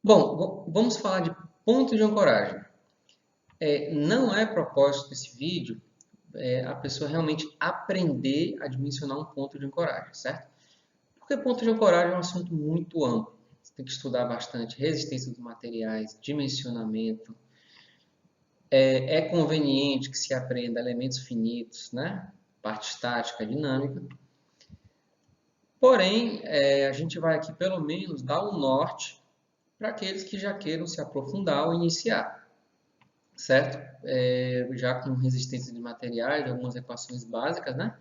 Bom, vamos falar de ponto de ancoragem. Não é propósito desse vídeo a pessoa realmente aprender a dimensionar um ponto de ancoragem, certo? Porque ponto de ancoragem é um assunto muito amplo. Você tem que estudar bastante resistência dos materiais, dimensionamento. É conveniente que se aprenda elementos finitos, né? Parte estática, dinâmica. Porém, a gente vai aqui pelo menos dar um norte para aqueles que já queiram se aprofundar ou iniciar, certo? Já com resistência de materiais, algumas equações básicas, né?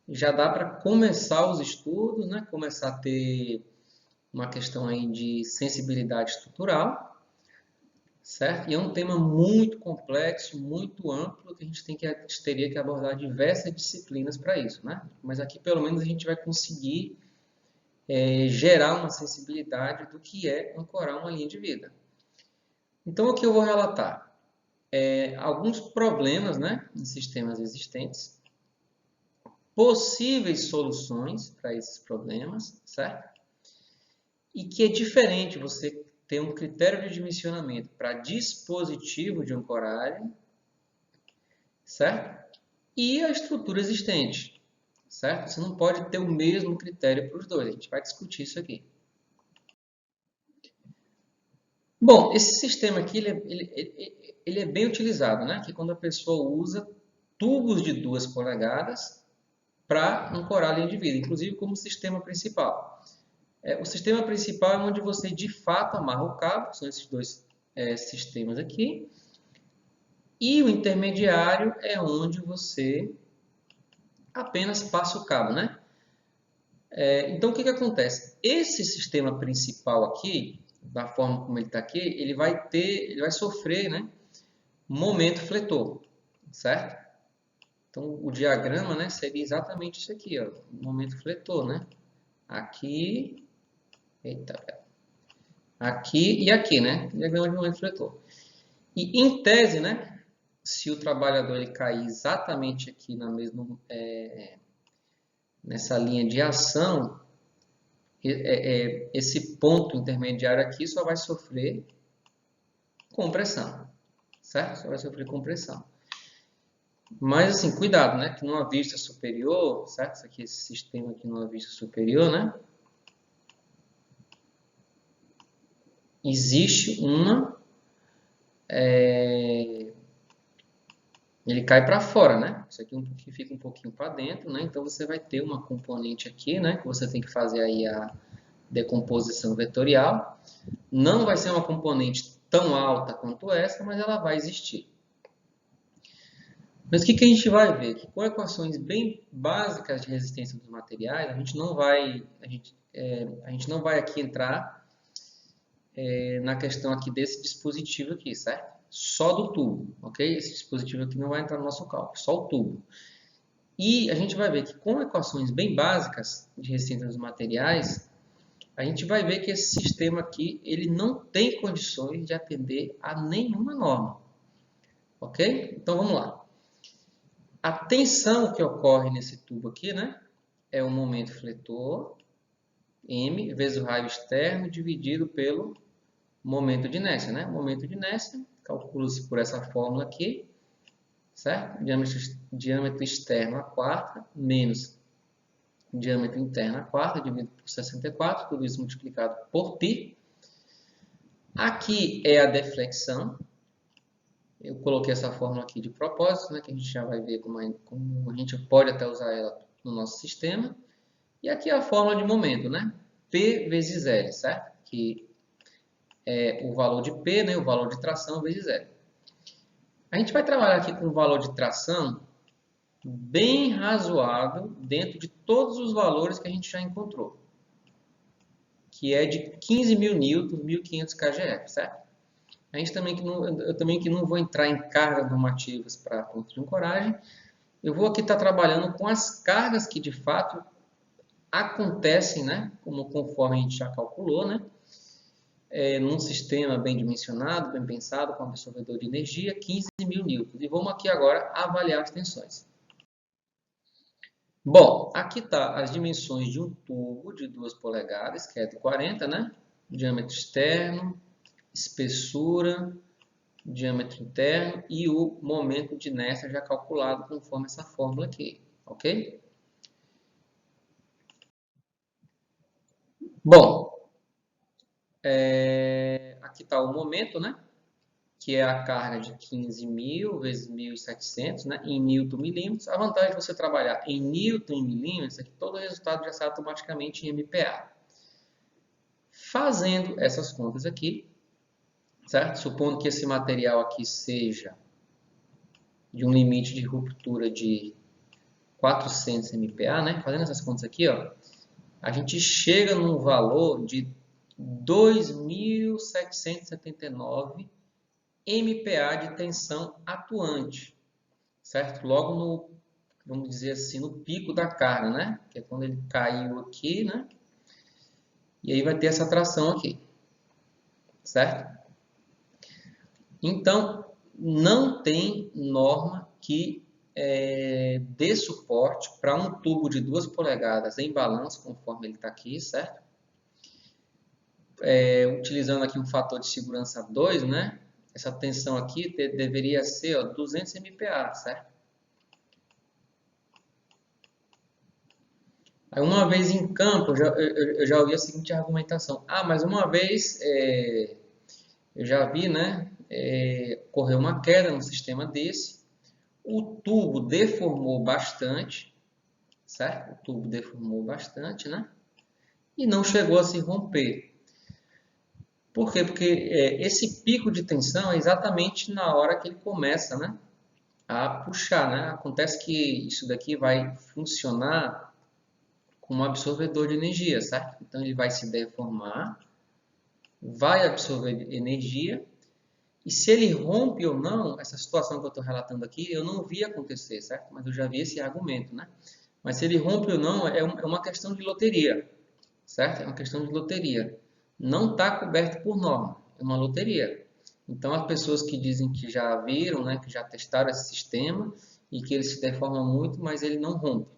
Já dá para começar os estudos, né? Começar a ter uma questão aí de sensibilidade estrutural, certo? E é um tema muito complexo, muito amplo, que a gente teria que abordar diversas disciplinas para isso, né? Mas aqui pelo menos a gente vai conseguir gerar uma sensibilidade do que é ancorar uma linha de vida. Então aqui eu vou relatar alguns problemas, né, em sistemas existentes, possíveis soluções para esses problemas, certo? E que é diferente você ter um critério de dimensionamento para dispositivo de ancoragem, certo? E a estrutura existente, certo? Você não pode ter o mesmo critério para os dois. A gente vai discutir isso aqui. Bom, esse sistema aqui ele é bem utilizado, né? Que quando a pessoa usa tubos de 2 polegadas para ancorar a linha de vida, inclusive como sistema principal. O sistema principal é onde você de fato amarra o cabo, são esses dois sistemas aqui, e o intermediário é onde você apenas passa o cabo, né? Então o que acontece? Esse sistema principal aqui, da forma como ele está aqui, ele vai sofrer, né, momento fletor, certo? Então o diagrama, né, seria exatamente isso aqui, ó, momento fletor, né? Aqui, eita, aqui e aqui, né? Diagrama de momento fletor. E em tese, né, se o trabalhador ele cair exatamente aqui na mesma, nessa linha de ação, esse ponto intermediário aqui só vai sofrer compressão, certo? Só vai sofrer compressão. Mas assim, cuidado, né? Que numa vista superior, certo? Isso aqui, esse sistema aqui numa vista superior, né? Existe uma ele cai para fora, né? Isso aqui fica um pouquinho para dentro, né? Então você vai ter uma componente aqui, né? Que você tem que fazer aí a decomposição vetorial. Não vai ser uma componente tão alta quanto essa, mas ela vai existir. Mas o que a gente vai ver? Que com equações bem básicas de resistência dos materiais, a gente não vai aqui entrar na questão aqui desse dispositivo aqui, certo? Só do tubo, ok? Esse dispositivo aqui não vai entrar no nosso cálculo, só o tubo. E a gente vai ver que com equações bem básicas de resistência dos materiais, a gente vai ver que esse sistema aqui ele não tem condições de atender a nenhuma norma, ok? Então vamos lá. A tensão que ocorre nesse tubo aqui, né, é o momento fletor, M, vezes o raio externo, dividido pelo momento de inércia, né? O momento de inércia, calcula-se por essa fórmula aqui, certo? Diâmetro externo a quarta, menos diâmetro interno a quarta, dividido por 64, tudo isso multiplicado por π. Aqui é a deflexão. Eu coloquei essa fórmula aqui de propósito, né, que a gente já vai ver como a gente pode até usar ela no nosso sistema. E aqui é a fórmula de momento, né? P vezes L, certo? Que é o valor de P, né, o valor de tração vezes L. A gente vai trabalhar aqui com um valor de tração bem razoável dentro de todos os valores que a gente já encontrou, que é de 15.000 newtons, 1.500 kgf, certo? A gente também eu também que não vou entrar em cargas normativas para ponto de ancoragem, eu vou aqui estar trabalhando com as cargas que de fato acontecem, né? Conforme a gente já calculou, né? Num sistema bem dimensionado, bem pensado, com absorvedor de energia, 15.000 newtons. E vamos aqui agora avaliar as tensões. Bom, aqui está as dimensões de um tubo de 2 polegadas, que é de 40, né? diâmetro externo, espessura, diâmetro interno e o momento de inércia já calculado conforme essa fórmula aqui, ok? Bom, aqui está o momento, né? Que é a carga de 15.000 vezes 1.700, né? Em Newton milímetros. A vantagem de você trabalhar em Newton em milímetros é que todo o resultado já sai automaticamente em MPa. Fazendo essas contas aqui, certo? Supondo que esse material aqui seja de um limite de ruptura de 400 MPa, né? Fazendo essas contas aqui, ó, a gente chega num valor de 2.779 MPa de tensão atuante, certo? Logo no, vamos dizer assim, no pico da carga, né? Que é quando ele caiu aqui, né? E aí vai ter essa tração aqui, certo? Então, não tem norma que dê suporte para um tubo de 2 polegadas em balanço, conforme ele está aqui, certo? Utilizando aqui um fator de segurança 2, né? Essa tensão aqui deveria ser, ó, 200 MPa, certo? Aí, uma vez em campo, eu já ouvi a seguinte argumentação. Ah, mas uma vez eu já vi, né? Ocorreu uma queda no sistema desse. O tubo deformou bastante, certo? O tubo deformou bastante, né? E não chegou a se romper. Por quê? Porque esse pico de tensão é exatamente na hora que ele começa, né, a puxar, né? Acontece que isso daqui vai funcionar como um absorvedor de energia, certo? Então ele vai se deformar, vai absorver energia, e se ele rompe ou não, essa situação que eu estou relatando aqui, eu não vi acontecer, certo? Mas eu já vi esse argumento, né? Mas se ele rompe ou não, é uma questão de loteria, certo? É uma questão de loteria. Não está coberto por norma, é uma loteria. Então, as pessoas que dizem que já viram, né, que já testaram esse sistema e que ele se deforma muito, mas ele não rompe.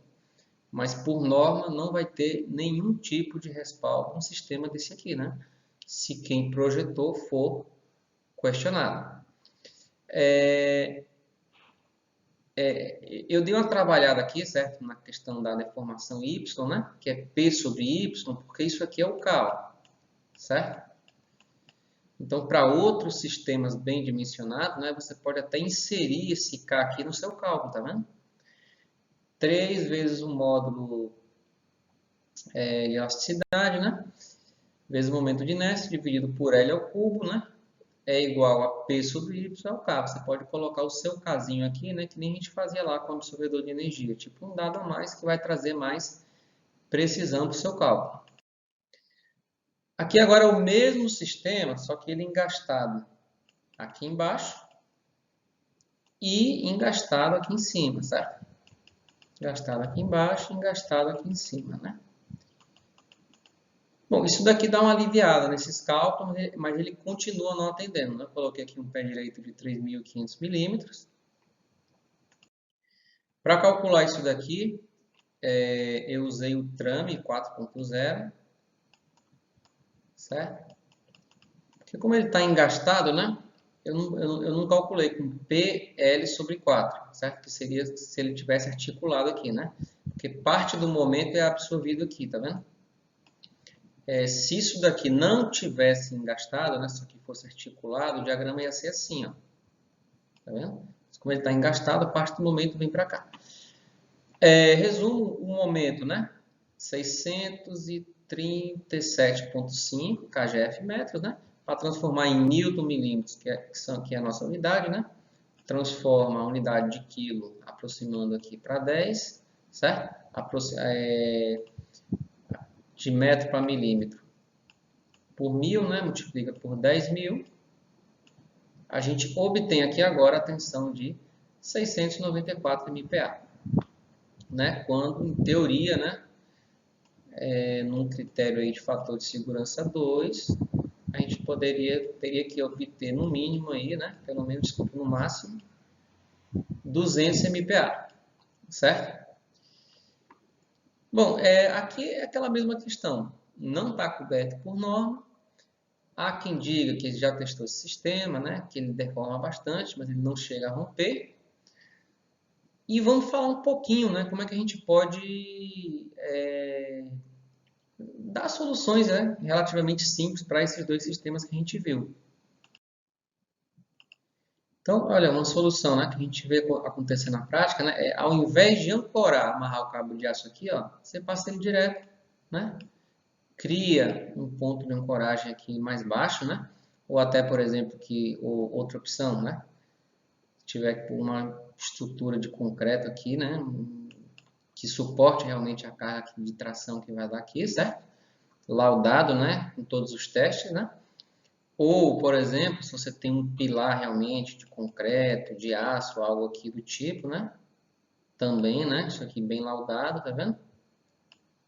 Mas, por norma, não vai ter nenhum tipo de respaldo no sistema desse aqui, né? Se quem projetou for questionado. Eu dei uma trabalhada aqui, certo? Na questão da deformação Y, né? Que é P sobre Y, porque isso aqui é o K, certo? Então, para outros sistemas bem dimensionados, né, você pode até inserir esse K aqui no seu cálculo, tá vendo? 3 vezes o módulo de elasticidade, né? Vezes o momento de inércia, dividido por L ao cubo, né? É igual a P sobre Y ao K. Você pode colocar o seu Kzinho aqui, né? Que nem a gente fazia lá com o absorvedor de energia. Tipo um dado a mais que vai trazer mais precisão para o seu cálculo. Aqui agora é o mesmo sistema, só que ele engastado aqui embaixo e engastado aqui em cima, certo? Engastado aqui embaixo e engastado aqui em cima, né? Bom, isso daqui dá uma aliviada nesses cálculos, mas ele continua não atendendo, né? Eu coloquei aqui um pé direito de 3.500 milímetros. Para calcular isso daqui, eu usei o Trame 4.0, certo? Porque como ele está engastado, né? Eu não calculei com PL sobre 4, certo? Que seria se ele tivesse articulado aqui, né? Porque parte do momento é absorvido aqui, tá vendo? Se isso daqui não tivesse engastado, né? Se aqui fosse articulado, o diagrama ia ser assim, ó. Tá vendo? Como ele está engastado, parte do momento vem para cá. Resumo o momento, né? 637,5 kgf metros, né? Para transformar em Newton milímetros, que é a nossa unidade, né? Transforma a unidade de quilo, aproximando aqui para 10, certo? De metro para milímetro por 1.000, né? Multiplica por 10.000. A gente obtém aqui agora a tensão de 694 MPa, né? Quando, em teoria, né? Num critério aí de fator de segurança 2, a gente teria que obter no mínimo aí, né? Pelo menos, desculpa, no máximo, 200 MPa, certo? Bom, aqui é aquela mesma questão. Não está coberto por norma, Há quem diga que já testou esse sistema, né? Que ele deforma bastante, mas ele não chega a romper. E vamos falar um pouquinho, né? Como é que a gente pode dar soluções, né, relativamente simples para esses dois sistemas que a gente viu. Então, olha, uma solução, né, que a gente vê acontecer na prática, né, é ao invés de ancorar, amarrar o cabo de aço aqui, ó, você passa ele direto, né? Cria um ponto de ancoragem aqui mais baixo, né? Ou até, por exemplo, outra opção, né? Se tiver uma estrutura de concreto aqui, né? Que suporte realmente a carga de tração que vai dar aqui, certo? Laudado, né? Com todos os testes, né? Ou, por exemplo, se você tem um pilar realmente de concreto, de aço, algo aqui do tipo, né? Também, né? Isso aqui bem laudado, tá vendo?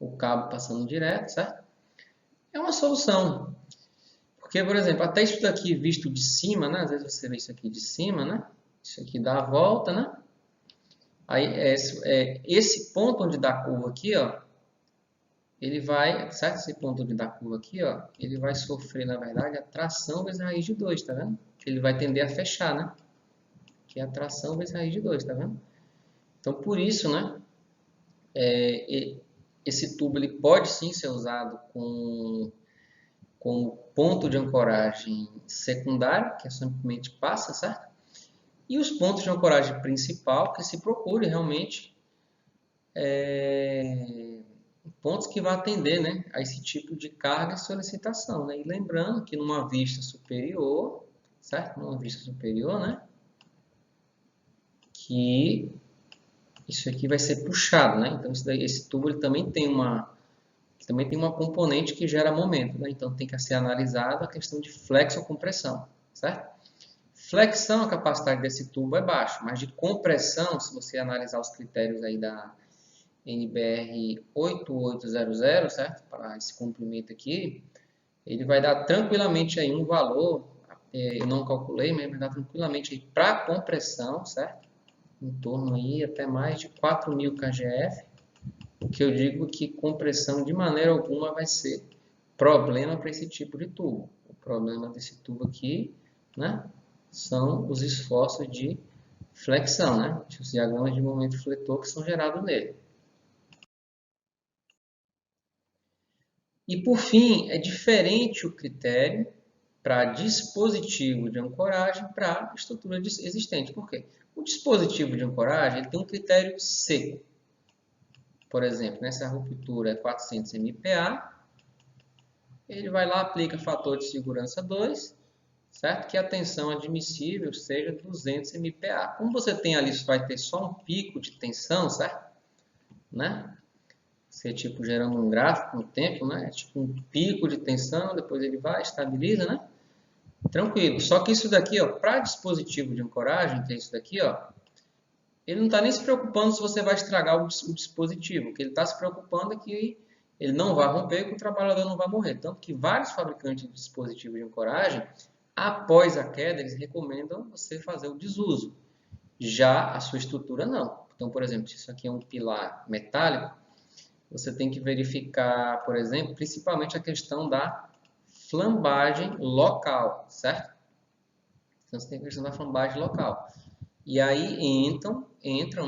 O cabo passando direto, certo? É uma solução. Porque, por exemplo, até isso daqui visto de cima, né? Às vezes você vê isso aqui de cima, né? Isso aqui dá a volta, né? Aí, esse ponto onde dá a curva aqui, ó, ele vai, certo? Esse ponto onde dá a curva aqui, ó, ele vai sofrer, na verdade, a tração vezes raiz de 2, tá vendo? Ele vai tender a fechar, né? Que é a tração vezes raiz de 2, tá vendo? Então, por isso, né? Esse tubo ele pode sim ser usado como ponto de ancoragem secundário, que é simplesmente passa, certo? E os pontos de ancoragem principal, que se procure realmente pontos que vão atender, né, a esse tipo de carga e solicitação, né? E lembrando que numa vista superior, certo? Numa vista superior, né? Que isso aqui vai ser puxado, né? Então esse tubo ele também tem uma componente que gera momento, né? Então tem que ser analisada a questão de flexocompressão, certo? Flexão, a capacidade desse tubo é baixa, mas de compressão, se você analisar os critérios aí da NBR 8800, certo? Para esse comprimento aqui, ele vai dar tranquilamente aí um valor, eu não calculei, mas vai dar tranquilamente aí para compressão, certo? Em torno aí até mais de 4.000 kgf, o que eu digo que compressão de maneira alguma vai ser problema para esse tipo de tubo. O problema desse tubo aqui, né, são os esforços de flexão, né, os diagramas de momento fletor que são gerados nele. E por fim, é diferente o critério para dispositivo de ancoragem para estrutura existente. Por quê? O dispositivo de ancoragem ele tem um critério seco. Por exemplo, nessa ruptura é 400 MPa, ele vai lá, aplica fator de segurança 2, certo? Que a tensão admissível seja 200 MPa. Como você tem ali, você vai ter só um pico de tensão, certo? Né? Você, tipo, gerando um gráfico no tempo, né? Tipo um pico de tensão, depois ele vai, estabiliza, né? Tranquilo. Só que isso daqui, ó, para dispositivo de ancoragem, que é isso daqui, ó, ele não está nem se preocupando se você vai estragar o dispositivo. O que ele está se preocupando é que ele não vai romper e que o trabalhador não vai morrer. Tanto que vários fabricantes de dispositivos de ancoragem, após a queda, eles recomendam você fazer o desuso. Já a sua estrutura, não. Então, por exemplo, se isso aqui é um pilar metálico, você tem que verificar, por exemplo, principalmente a questão da flambagem local, certo? Então, você tem a questão da flambagem local. E aí entram,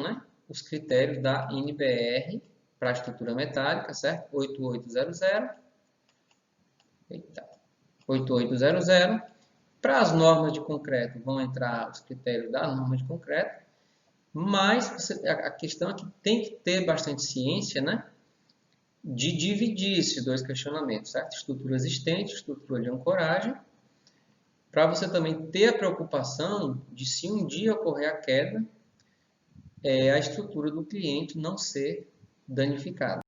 né, os critérios da NBR para a estrutura metálica, certo? 8800. Eita, 8800. Para as normas de concreto, vão entrar os critérios da norma de concreto. Mas a questão é que tem que ter bastante ciência, né, de dividir esses dois questionamentos, certo? Estrutura existente, estrutura de ancoragem, para você também ter a preocupação de se um dia ocorrer a queda, a estrutura do cliente não ser danificada.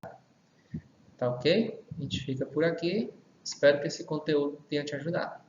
Tá ok? A gente fica por aqui. Espero que esse conteúdo tenha te ajudado.